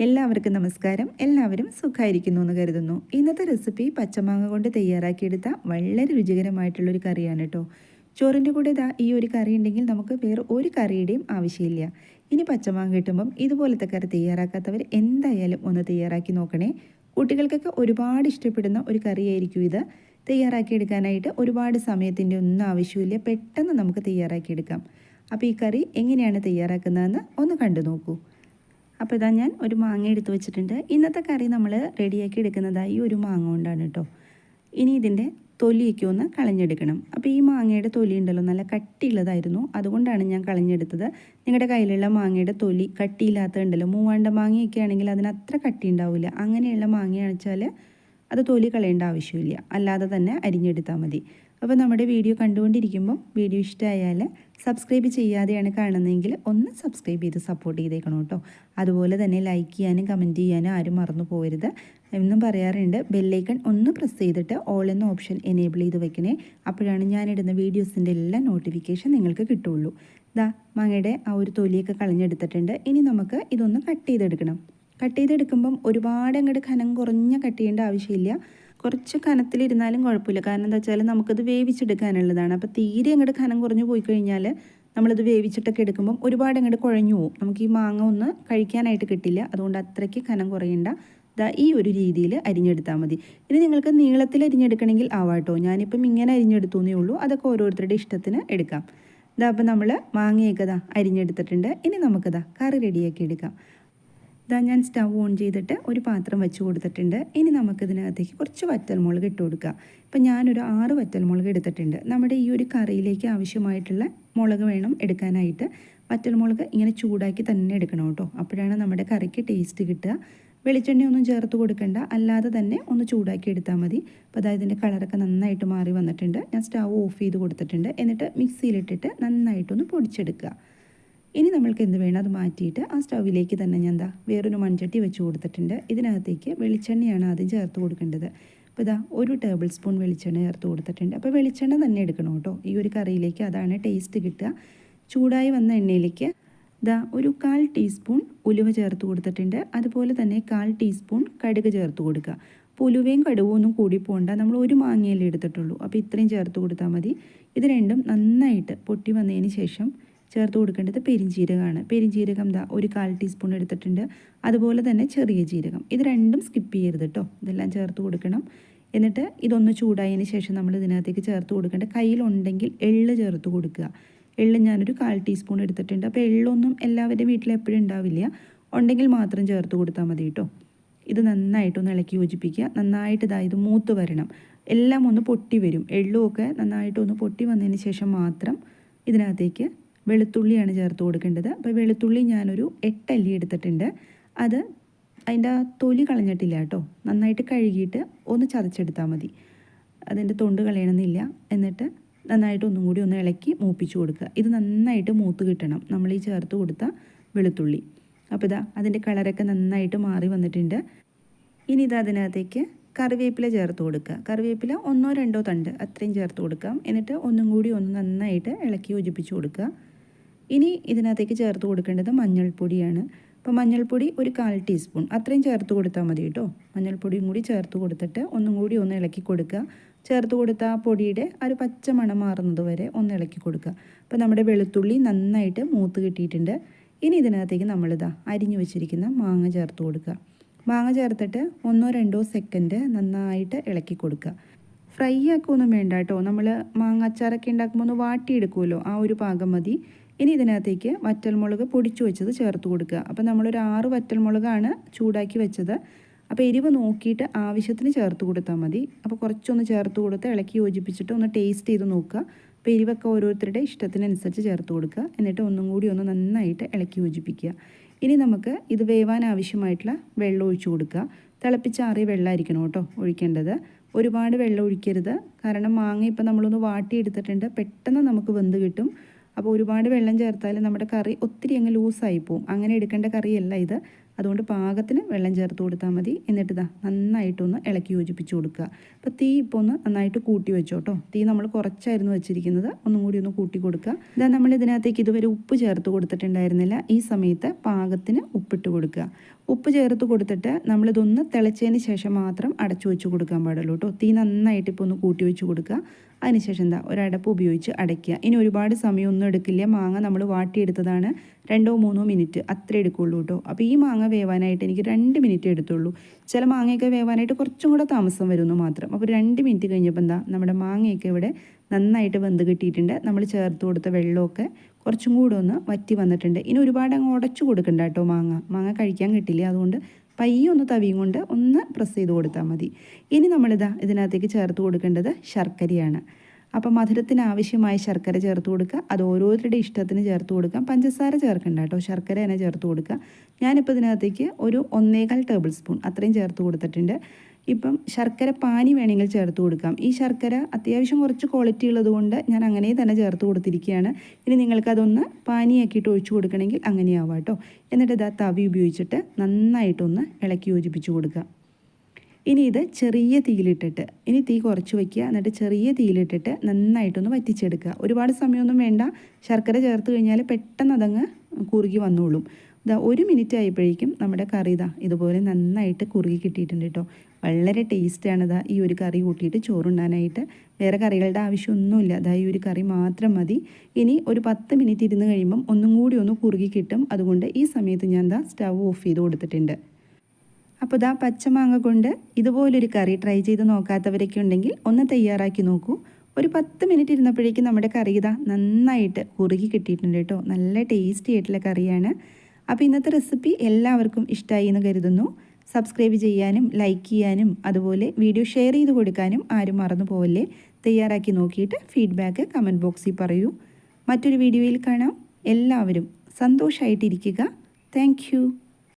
എല്ലാവർക്കും നമസ്കാരം. എല്ലാവരും സുഖമായിരിക്കുന്നു എന്ന് കരുതുന്നു. ഇന്നത്തെ റെസിപ്പി പച്ചമാങ്ങ കൊണ്ട് തയ്യാറാക്കിയെടുത്ത വളരെ രുചികരമായിട്ടുള്ളൊരു കറിയാണ് കേട്ടോ. ചോറിൻ്റെ കൂടെ ഈ ഒരു കറി ഉണ്ടെങ്കിൽ നമുക്ക് വേറെ ഒരു കറിയുടെയും ആവശ്യമില്ല. ഇനി പച്ചമാങ്ങ കിട്ടുമ്പം ഇതുപോലത്തെ കറി തയ്യാറാക്കാത്തവർ എന്തായാലും ഒന്ന് തയ്യാറാക്കി നോക്കണേ. കുട്ടികൾക്കൊക്കെ ഒരുപാട് ഇഷ്ടപ്പെടുന്ന ഒരു കറിയായിരിക്കും ഇത്. തയ്യാറാക്കിയെടുക്കാനായിട്ട് ഒരുപാട് സമയത്തിൻ്റെ ഒന്നും ആവശ്യമില്ല. പെട്ടെന്ന് നമുക്ക് തയ്യാറാക്കിയെടുക്കാം. അപ്പോൾ ഈ കറി എങ്ങനെയാണ് തയ്യാറാക്കുന്നതെന്ന് ഒന്ന് കണ്ടു നോക്കൂ. അപ്പോൾ ഇതാ ഞാൻ ഒരു മാങ്ങ എടുത്ത് വെച്ചിട്ടുണ്ട്. ഇന്നത്തെ കറി നമ്മൾ റെഡിയാക്കി എടുക്കുന്നതായി ഒരു മാങ്ങ കൊണ്ടാണ് കേട്ടോ. ഇനി ഇതിൻ്റെ തൊലിയൊക്കെ ഒന്ന് കളഞ്ഞെടുക്കണം. അപ്പോൾ ഈ മാങ്ങയുടെ തൊലി ഉണ്ടല്ലോ നല്ല കട്ടിയുള്ളതായിരുന്നു, അതുകൊണ്ടാണ് ഞാൻ കളഞ്ഞെടുത്തത്. നിങ്ങളുടെ കയ്യിലുള്ള മാങ്ങയുടെ തൊലി കട്ടിയില്ലാത്തതുണ്ടല്ലോ, മൂവാണ്ട മാങ്ങയൊക്കെ ആണെങ്കിൽ അതിന് അത്ര കട്ടി ഉണ്ടാവില്ല. അങ്ങനെയുള്ള മാങ്ങയാണെന്ന് വെച്ചാൽ അത് തൊലി കളയേണ്ട ആവശ്യമില്ല, അല്ലാതെ തന്നെ അരിഞ്ഞെടുത്താൽ മതി. അപ്പോൾ നമ്മുടെ വീഡിയോ കണ്ടുകൊണ്ടിരിക്കുമ്പം വീഡിയോ ഇഷ്ടമായാൽ സബ്സ്ക്രൈബ് ചെയ്യാതെയാണ് കാണുന്നതെങ്കിൽ ഒന്ന് സബ്സ്ക്രൈബ് ചെയ്ത് സപ്പോർട്ട് ചെയ്തേക്കണം കേട്ടോ. അതുപോലെ തന്നെ ലൈക്ക് ചെയ്യാനും കമൻറ്റ് ചെയ്യാനും ആരും മറന്നു പോകരുത്. എന്നും പറയാറുണ്ട്, ബെല്ലൈക്കൺ ഒന്ന് പ്രസ് ചെയ്തിട്ട് ഓൾ എന്ന ഓപ്ഷൻ എനേബിൾ ചെയ്ത് വെക്കണേ. അപ്പോഴാണ് ഞാനിടുന്ന വീഡിയോസിൻ്റെ എല്ലാ നോട്ടിഫിക്കേഷൻ നിങ്ങൾക്ക് കിട്ടുള്ളൂ. മാങ്ങയുടെ ആ ഒരു തൊലിയൊക്കെ കളഞ്ഞെടുത്തിട്ടുണ്ട്. ഇനി നമുക്ക് ഇതൊന്ന് കട്ട് ചെയ്തെടുക്കണം. കട്ട് ചെയ്തെടുക്കുമ്പം ഒരുപാട് അങ്ങോട്ട് കനം കുറഞ്ഞ കട്ട് ചെയ്യേണ്ട ആവശ്യമില്ല. കുറച്ച് കനത്തിലിരുന്നാലും കുഴപ്പമില്ല. കാരണം എന്താ വെച്ചാൽ നമുക്കത് വേവിച്ചെടുക്കാനുള്ളതാണ്. അപ്പോൾ തീരെ അങ്ങോട്ട് കനം കുറഞ്ഞു പോയി കഴിഞ്ഞാൽ നമ്മളിത് വേവിച്ചിട്ടൊക്കെ എടുക്കുമ്പം ഒരുപാട് അങ്ങോട്ട് കുഴഞ്ഞു പോകും. നമുക്ക് ഈ മാങ്ങ ഒന്ന് കഴിക്കാനായിട്ട് കിട്ടില്ല. അതുകൊണ്ട് അത്രയ്ക്ക് കനം കുറയേണ്ട. ഈ ഒരു രീതിയിൽ അരിഞ്ഞെടുത്താൽ മതി. ഇനി നിങ്ങൾക്ക് നീളത്തിൽ അരിഞ്ഞെടുക്കണമെങ്കിൽ ആവാട്ടോ. ഞാനിപ്പം ഇങ്ങനെ അരിഞ്ഞെടുത്തേ ഉള്ളൂ. അതൊക്കെ ഓരോരുത്തരുടെ ഇഷ്ടത്തിന് എടുക്കാം. അപ്പോൾ നമ്മൾ മാങ്ങയൊക്കെ അരിഞ്ഞെടുത്തിട്ടുണ്ട്. ഇനി നമുക്കതാ കറി റെഡിയാക്കി എടുക്കാം. ഞാൻ സ്റ്റവ് ഓൺ ചെയ്തിട്ട് ഒരു പാത്രം വെച്ച് കൊടുത്തിട്ടുണ്ട്. ഇനി നമുക്കിതിനകത്തേക്ക് കുറച്ച് വറ്റൽമുളക് ഇട്ട് കൊടുക്കുക. ഇപ്പം ഞാനൊരു 6 വറ്റൽമുളക് എടുത്തിട്ടുണ്ട്. നമ്മുടെ ഈ ഒരു കറിയിലേക്ക് ആവശ്യമായിട്ടുള്ള മുളക് വേണം എടുക്കാനായിട്ട്. വറ്റൽമുളക് ഇങ്ങനെ ചൂടാക്കി തന്നെ എടുക്കണം കേട്ടോ. അപ്പോഴാണ് നമ്മുടെ കറിക്ക് ടേസ്റ്റ് കിട്ടുക. വെളിച്ചെണ്ണയൊന്നും ചേർത്ത് കൊടുക്കണ്ട, അല്ലാതെ തന്നെ ഒന്ന് ചൂടാക്കി എടുത്താൽ മതി. അപ്പോൾ അതായത് ഇതിൻ്റെ കളറൊക്കെ നന്നായിട്ട് മാറി വന്നിട്ടുണ്ട്. ഞാൻ സ്റ്റവ് ഓഫ് ചെയ്ത് കൊടുത്തിട്ടുണ്ട്. എന്നിട്ട് മിക്സിയിലിട്ടിട്ട് നന്നായിട്ടൊന്ന് പൊടിച്ചെടുക്കുക. ഇനി നമ്മൾക്ക് എന്ത് വേണം അത് മാറ്റിയിട്ട് ആ സ്റ്റൗവിലേക്ക് തന്നെ ഞാൻ വേറൊരു മൺചട്ടി വെച്ച് കൊടുത്തിട്ടുണ്ട്. ഇതിനകത്തേക്ക് വെളിച്ചെണ്ണയാണ് ആദ്യം ചേർത്ത് കൊടുക്കേണ്ടത്. അപ്പോൾ 1 ടേബിൾ സ്പൂൺ വെളിച്ചെണ്ണ ചേർത്ത് കൊടുത്തിട്ടുണ്ട്. അപ്പോൾ വെളിച്ചെണ്ണ തന്നെ എടുക്കണം കേട്ടോ ഈ ഒരു കറിയിലേക്ക്, അതാണ് ടേസ്റ്റ് കിട്ടുക. ചൂടായി വന്ന എണ്ണയിലേക്ക് ഒരു 1/4 ടീസ്പൂൺ ഉലുവ ചേർത്ത് കൊടുത്തിട്ടുണ്ട്. അതുപോലെ തന്നെ 1/4 ടീസ്പൂൺ കടുക് ചേർത്ത് കൊടുക്കുക. അപ്പോൾ ഉലുവയും കടുകും ഒന്നും കൂടി പോകണ്ട, നമ്മൾ ഒരു മാങ്ങയല്ലേ എടുത്തിട്ടുള്ളൂ. അപ്പോൾ ഇത്രയും ചേർത്ത് കൊടുത്താൽ മതി. ഇത് രണ്ടും നന്നായിട്ട് പൊട്ടി വന്നതിന് ശേഷം ചേർത്ത് കൊടുക്കേണ്ടത് പെരിഞ്ജീരകമാണ്. പെരിഞ്ജീരകം ഒരു 1/4 ടീസ്പൂൺ എടുത്തിട്ടുണ്ട്. അതുപോലെ തന്നെ ചെറിയ ജീരകം. ഇത് രണ്ടും സ്കിപ്പ് ചെയ്യരുത് കേട്ടോ, ഇതെല്ലാം ചേർത്ത് കൊടുക്കണം. എന്നിട്ട് ഇതൊന്ന് ചൂടായതിന് ശേഷം നമ്മൾ ഇതിനകത്തേക്ക് ചേർത്ത് കൊടുക്കേണ്ട, കയ്യിലുണ്ടെങ്കിൽ എള്ള് ചേർത്ത് കൊടുക്കുക. എള്ള് ഞാനൊരു 1/4 ടീസ്പൂൺ എടുത്തിട്ടുണ്ട്. അപ്പോൾ എള്ളൊന്നും എല്ലാവരുടെയും വീട്ടിൽ എപ്പോഴും ഉണ്ടാവില്ല, ഉണ്ടെങ്കിൽ മാത്രം ചേർത്ത് കൊടുത്താൽ മതി കേട്ടോ. ഇത് നന്നായിട്ടൊന്ന് ഇളക്കി യോജിപ്പിക്കുക. നന്നായിട്ട് ഇത് മൂത്ത് വരണം, എല്ലാം ഒന്ന് പൊട്ടി വരും. എള്ളുമൊക്കെ നന്നായിട്ടൊന്ന് പൊട്ടി വന്നതിന് ശേഷം മാത്രം ഇതിനകത്തേക്ക് വെളുത്തുള്ളിയാണ് ചേർത്ത് കൊടുക്കേണ്ടത്. അപ്പോൾ വെളുത്തുള്ളി ഞാനൊരു 8 അല്ലി എടുത്തിട്ടുണ്ട്. അത് അതിൻ്റെ തൊലി കളഞ്ഞിട്ടില്ല കേട്ടോ. നന്നായിട്ട് കഴുകിയിട്ട് ഒന്ന് ചതച്ചെടുത്താൽ മതി, അതിൻ്റെ തൊണ്ട് കളയണമെന്നില്ല. എന്നിട്ട് നന്നായിട്ട് ഒന്നും കൂടി ഒന്ന് ഇളക്കി മൂപ്പിച്ച് കൊടുക്കുക. ഇത് നന്നായിട്ട് മൂത്ത് കിട്ടണം നമ്മൾ ഈ ചേർത്ത് കൊടുത്ത വെളുത്തുള്ളി. അപ്പോൾ അതിൻ്റെ കളറൊക്കെ നന്നായിട്ട് മാറി വന്നിട്ടുണ്ട്. ഇനി അതിനകത്തേക്ക് കറിവേപ്പില ചേർത്ത് കൊടുക്കുക. കറിവേപ്പില 1 2 തണ്ട് അത്രയും ചേർത്ത് കൊടുക്കാം. എന്നിട്ട് ഒന്നും കൂടി ഒന്ന് നന്നായിട്ട് ഇളക്കി യോജിപ്പിച്ച് കൊടുക്കുക. ഇനി ഇതിനകത്തേക്ക് ചേർത്ത് കൊടുക്കേണ്ടത് മഞ്ഞൾപ്പൊടിയാണ്. അപ്പോൾ മഞ്ഞൾപ്പൊടി ഒരു 1/4 ടീസ്പൂൺ അത്രയും ചേർത്ത് കൊടുത്താൽ മതി കേട്ടോ. മഞ്ഞൾപ്പൊടിയും കൂടി ചേർത്ത് കൊടുത്തിട്ട് ഒന്നും കൂടി ഒന്ന് ഇളക്കി കൊടുക്കുക. ചേർത്ത് കൊടുത്ത ആ പൊടിയുടെ ഒരു പച്ച മണം മാറുന്നത് വരെ ഒന്ന് ഇളക്കി കൊടുക്കുക. അപ്പോൾ നമ്മുടെ വെളുത്തുള്ളി നന്നായിട്ട് മൂത്ത് കിട്ടിയിട്ടുണ്ട്. ഇനി ഇതിനകത്തേക്ക് അരിഞ്ഞു വെച്ചിരിക്കുന്ന മാങ്ങ ചേർത്ത് കൊടുക്കുക. മാങ്ങ ചേർത്തിട്ട് 1 2 സെക്കൻഡ് നന്നായിട്ട് ഇളക്കി കൊടുക്കുക. ഫ്രൈ ആക്കുകയൊന്നും വേണ്ട കേട്ടോ. നമ്മൾ മാങ്ങ അച്ചാറൊക്കെ ഉണ്ടാക്കുമ്പോൾ ഒന്ന് വാട്ടിയെടുക്കുമല്ലോ, ആ ഒരു പാകം മതി. ഇനി ഇതിനകത്തേക്ക് വറ്റൽമുളക് പൊടിച്ചു വെച്ചത് ചേർത്ത് കൊടുക്കുക. അപ്പോൾ നമ്മളൊരു 6 വറ്റൽമുളകാണ് ചൂടാക്കി വെച്ചത്. അപ്പോൾ എരിവ് നോക്കിയിട്ട് ആവശ്യത്തിന് ചേർത്ത് കൊടുത്താൽ മതി. അപ്പോൾ കുറച്ചൊന്ന് ചേർത്ത് കൊടുത്ത് ഇളക്കി യോജിപ്പിച്ചിട്ട് ഒന്ന് ടേസ്റ്റ് ചെയ്ത് നോക്കുക. അപ്പോൾ എരിവൊക്കെ ഓരോരുത്തരുടെ ഇഷ്ടത്തിനനുസരിച്ച് ചേർത്ത് കൊടുക്കുക. എന്നിട്ട് ഒന്നും കൂടി ഒന്ന് നന്നായിട്ട് ഇളക്കി യോജിപ്പിക്കുക. ഇനി നമുക്ക് ഇത് വേവാൻ ആവശ്യമായിട്ടുള്ള വെള്ളം ഒഴിച്ചു കൊടുക്കുക. തിളപ്പിച്ചാറിയ വെള്ളമായിരിക്കണം കേട്ടോ ഒഴിക്കേണ്ടത്. ഒരുപാട് വെള്ളം ഒഴിക്കരുത്, കാരണം മാങ്ങ ഇപ്പം നമ്മളൊന്ന് വാട്ടിയെടുത്തിട്ടുണ്ട്, പെട്ടെന്ന് നമുക്ക് വെന്ത് കിട്ടും. അപ്പോൾ ഒരുപാട് വെള്ളം ചേർത്താൽ നമ്മുടെ കറി ഒത്തിരി അങ്ങ് ലൂസായി പോവും. അങ്ങനെ എടുക്കേണ്ട കറിയല്ല ഇത്. അതുകൊണ്ട് പാകത്തിന് വെള്ളം ചേർത്ത് കൊടുത്താൽ മതി. എന്നിട്ട് ഇതാ നന്നായിട്ടൊന്ന് ഇളക്കി യോജിപ്പിച്ച് കൊടുക്കുക. അപ്പോൾ തീ ഇപ്പോൾ ഒന്ന് നന്നായിട്ട് കൂട്ടി വെച്ചോട്ടോ. തീ നമ്മൾ കുറച്ചായിരുന്നു വെച്ചിരിക്കുന്നത്, ഒന്നും കൂടി ഒന്ന് കൂട്ടി കൊടുക്കുക. ഇതാ നമ്മൾ ഇതിനകത്തേക്ക് ഇതുവരെ ഉപ്പ് ചേർത്ത് കൊടുത്തിട്ടുണ്ടായിരുന്നില്ല. ഈ സമയത്ത് പാകത്തിന് ഉപ്പിട്ട് കൊടുക്കുക. ഉപ്പ് ചേർത്ത് കൊടുത്തിട്ട് നമ്മളിതൊന്ന് തിളച്ചതിന് ശേഷം മാത്രം അടച്ചു വെച്ച് കൊടുക്കാൻ പാടുള്ളൂ കേട്ടോ. തീ നന്നായിട്ട് ഇപ്പോൾ ഒന്ന് കൂട്ടി വെച്ച് കൊടുക്കുക. അതിനുശേഷം എന്താ ഒരടപ്പ് ഉപയോഗിച്ച് അടയ്ക്കുക. ഇനി ഒരുപാട് സമയമൊന്നും എടുക്കില്ല. മാങ്ങ നമ്മൾ വാട്ടിയെടുത്തതാണ്, 2-3 മിനിറ്റ് അത്ര എടുക്കുള്ളൂ കേട്ടോ. അപ്പോൾ ഈ മാങ്ങ വേവാനായിട്ട് എനിക്ക് 2 മിനിറ്റ് എടുത്തുള്ളൂ. ചില മാങ്ങയൊക്കെ വേവാനായിട്ട് കുറച്ചും കൂടെ താമസം വരുന്നു മാത്രം. അപ്പോൾ 2 മിനിറ്റ് കഴിഞ്ഞപ്പോൾ എന്താ നമ്മുടെ മാങ്ങയൊക്കെ ഇവിടെ നന്നായിട്ട് വെന്ത് കിട്ടിയിട്ടുണ്ട്. നമ്മൾ ചേർത്ത് കൊടുത്ത വെള്ളമൊക്കെ കുറച്ചും കൂടെ ഒന്ന് വറ്റി വന്നിട്ടുണ്ട്. ഇനി ഒരുപാട് അങ്ങ് ഉടച്ചു കൊടുക്കണ്ട കേട്ടോ. മാങ്ങ കഴിക്കാൻ കിട്ടില്ല. അതുകൊണ്ട് പയ്യെ ഒന്ന് തവിയും കൊണ്ട് ഒന്ന് പ്രസ് ചെയ്ത് കൊടുത്താൽ മതി. ഇനി നമ്മളിതാ ഇതിനകത്തേക്ക് ചേർത്ത് കൊടുക്കേണ്ടത് ശർക്കരയാണ്. അപ്പം മധുരത്തിന് ആവശ്യമായ ശർക്കര ചേർത്ത് കൊടുക്കുക. അത് ഓരോരുത്തരുടെ ഇഷ്ടത്തിന് ചേർത്ത് കൊടുക്കാം. പഞ്ചസാര ചേർക്കണ്ട കേട്ടോ, ശർക്കര തന്നെ ചേർത്ത് കൊടുക്കുക. ഞാനിപ്പോൾ ഇതിനകത്തേക്ക് ഒരു 1.25 ടേബിൾ സ്പൂൺ അത്രയും ചേർത്ത് കൊടുത്തിട്ടുണ്ട്. ഇപ്പം ശർക്കര പാനി വേണമെങ്കിൽ ചേർത്ത് കൊടുക്കാം. ഈ ശർക്കര അത്യാവശ്യം കുറച്ച് ക്വാളിറ്റി ഉള്ളതുകൊണ്ട് ഞാൻ അങ്ങനെ തന്നെ ചേർത്ത് കൊടുത്തിരിക്കുകയാണ്. ഇനി നിങ്ങൾക്കതൊന്ന് പാനിയാക്കിയിട്ട് ഒഴിച്ചു കൊടുക്കണമെങ്കിൽ അങ്ങനെയാവാം കേട്ടോ. എന്നിട്ട് ഇതാ തവി ഉപയോഗിച്ചിട്ട് നന്നായിട്ടൊന്ന് ഇളക്കി യോജിപ്പിച്ച് കൊടുക്കുക. ഇനി ഇത് ചെറിയ തീയിലിട്ടിട്ട്, ഇനി തീ കുറച്ച് വയ്ക്കുക. എന്നിട്ട് ചെറിയ തീയിലിട്ടിട്ട് നന്നായിട്ടൊന്ന് വറ്റിച്ചെടുക്കുക. ഒരുപാട് സമയമൊന്നും വേണ്ട. ശർക്കര ചേർത്ത് കഴിഞ്ഞാൽ പെട്ടെന്ന് അതങ്ങ് കുറുകി വന്നോളും. ഇതാ 1 മിനിറ്റ് ആയപ്പോഴേക്കും നമ്മുടെ കറി ഇതുപോലെ നന്നായിട്ട് കുറുകി കിട്ടിയിട്ടുണ്ട് കേട്ടോ. വളരെ ടേസ്റ്റാണ് ഈ ഒരു കറി കൂട്ടിയിട്ട് ചോറുണ്ണാനായിട്ട്. വേറെ കറികളുടെ ആവശ്യമൊന്നുമില്ല. ഈ ഒരു കറി മാത്രം മതി. ഇനി ഒരു 10 മിനിറ്റ് ഇരുന്ന് കഴിയുമ്പം ഒന്നും കൂടി ഒന്ന് കുറുകി കിട്ടും. അതുകൊണ്ട് ഈ സമയത്ത് ഞാൻ സ്റ്റവ് ഓഫ് ചെയ്ത് കൊടുത്തിട്ടുണ്ട്. അപ്പോൾ പച്ചമാങ്ങ കൊണ്ട് ഇതുപോലൊരു കറി ട്രൈ ചെയ്ത് നോക്കാത്തവരൊക്കെ ഉണ്ടെങ്കിൽ ഒന്ന് തയ്യാറാക്കി നോക്കൂ. ഒരു 10 മിനിറ്റ് ഇരുന്നപ്പോഴേക്കും നമ്മുടെ കറി നന്നായിട്ട് കുറുകി കിട്ടിയിട്ടുണ്ട് കേട്ടോ. നല്ല ടേസ്റ്റി ആയിട്ടുള്ള കറിയാണ്. അപ്പോൾ ഇന്നത്തെ റെസിപ്പി എല്ലാവർക്കും ഇഷ്ടമായി എന്ന് കരുതുന്നു. സബ്സ്ക്രൈബ് ചെയ്യാനും ലൈക്ക് ചെയ്യാനും അതുപോലെ വീഡിയോ ഷെയർ ചെയ്ത് കൊടുക്കാനും ആരും മറന്നു പോവല്ലേ. തയ്യാറാക്കി നോക്കിയിട്ട് ഫീഡ്ബാക്ക് കമൻറ്റ് ബോക്സിൽ പറയൂ. മറ്റൊരു വീഡിയോയിൽ കാണാം. എല്ലാവരും സന്തോഷമായിട്ടിരിക്കുക. Thank you.